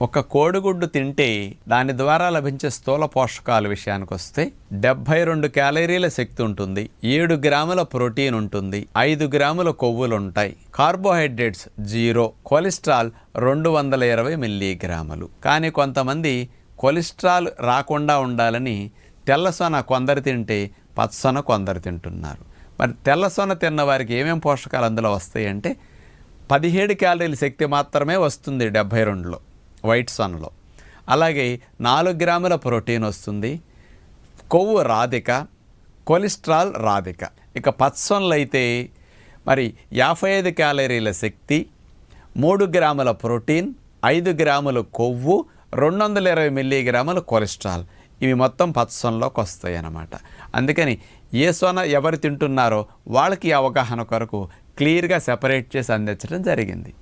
ఒక కోడిగుడ్డు తింటే దాని ద్వారా లభించే స్థూల పోషకాల విషయానికి వస్తే 72 క్యాలరీల శక్తి ఉంటుంది, 7 గ్రాముల ప్రోటీన్ ఉంటుంది, 5 గ్రాముల కొవ్వులు ఉంటాయి, కార్బోహైడ్రేట్స్ 0, కొలెస్ట్రాల్ 220 మిల్లీగ్రాములు. కానీ కొంతమంది కొలెస్ట్రాల్ రాకుండా ఉండాలని తెల్లసొన కొందరు తింటే పచ్చసొన కొందరు తింటున్నారు. మరి తెల్లసొన తిన్న వారికి ఏమేం పోషకాలు అందులో వస్తాయి అంటే 17 క్యాలరీల శక్తి మాత్రమే వస్తుంది 72లో వైట్ సొనలో. అలాగే 4 గ్రాముల ప్రోటీన్ వస్తుంది, కొవ్వు రాధిక, కొలెస్ట్రాల్ రాధిక. ఇక పచ్చసొనలు అయితే మరి 55 క్యాలరీల శక్తి, 3 గ్రాముల ప్రోటీన్, 5 గ్రాముల కొవ్వు, 220 మిల్లీగ్రాముల కొలెస్ట్రాల్. ఇవి మొత్తం పచ్చసొనలోకి వస్తాయి అన్నమాట. అందుకని ఏ సొన ఎవరు తింటున్నారో వాళ్ళకి అవగాహన కొరకు క్లియర్గా సెపరేట్ చేసి అందించడం జరిగింది.